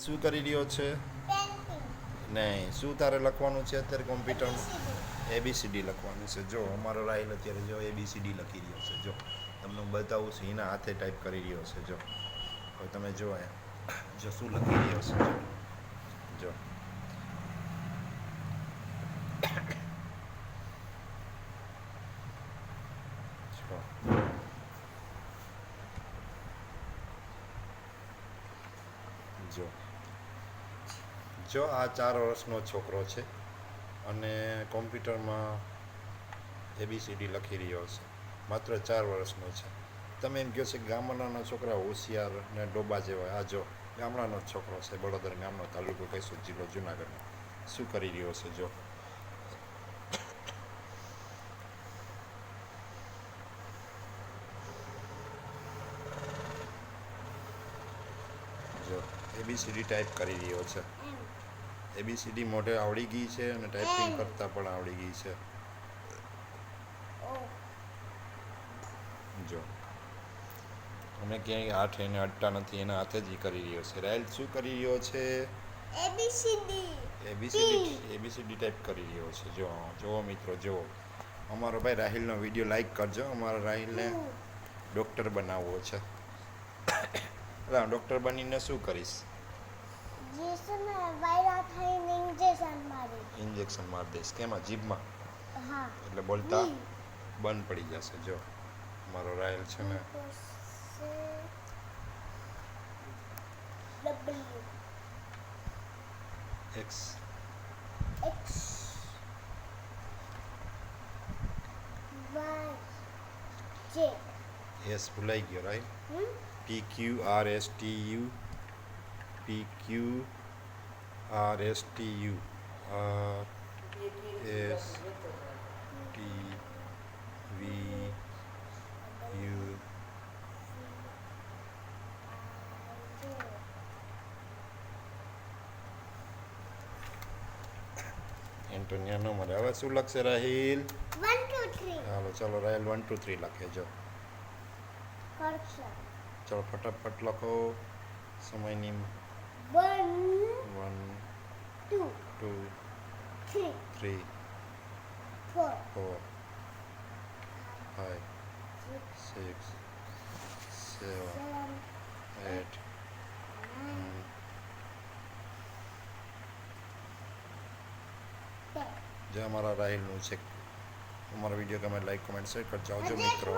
શું કરી રહ્યો છે? નહીં, શું તારે લખવાનું છે અત્યારે કોમ્પ્યુટરમાં? ABCD લખવાનું છે. જો અમારો રાહિલ અત્યારે જો ABCD લખી રહ્યો છે. જો તમને હું બતાવું છું, એના હાથે ટાઈપ કરી રહ્યો છે. જો હવે તમે જો જો શું લખી રહ્યો છે. જો જો જો આ 4 વર્ષનો છોકરો છે અને કોમ્પ્યુટરમાં ABCD લખી રહ્યો છે. માત્ર 4 વર્ષનો છે. તમે એમ કહો છો કે ગામડાના છોકરા હોશિયાર ને ડોબા જેવા. આ જો ગામડાનો છોકરો છે, બળોદર ગામનો, તાલુકો કૈસુર, જિલ્લો જુનાગઢ. શું કરી રહ્યો છે? જો જો ABCD ટાઈપ કરી રહ્યો છે. ABCD મોઢે આવડી ગઈ છે અને ટાઈપિંગ કરતા પણ આવડી ગઈ છે. જો અને ક્યાંય હાથ એને અડતા નથી, એના હાથે જ કરી રહ્યો છે. રાહિલ શું કરી રહ્યો છે? ABCD ટાઈપ કરી રહ્યો છે. જો મિત્રો, જો અમારો ભાઈ રાહિલનો વિડીયો લાઈક કરજો. અમારા રાહિલને ડૉક્ટર બનાવવો છે. ડૉક્ટર બનીને શું કરીશ? ઇન્જેક્શન મારી દઈશ. કેમાં? જીભમાં? એટલે બોલતા બંધ પડી જશે. જો મારો રાહિલ છે ને X S ભૂલાઈ ગયો. રાઈટ. PQRSTU RSTU એન્ટોનિયા નો મળે. હવે શું લખશે રાહિલ? 1 2 3. હાલો ચાલો રાહિલ 1 2 3 લખે. જો ચાલો ફટાફટ લખો. સમયની 1 1 2 2 3 3 4 4 5 6 7 8 જે અમારા રાહિલનું છે. અમારો વિડીયો ગમે લાઈક, કોમેન્ટ, શેર કરજો. આવજો મિત્રો.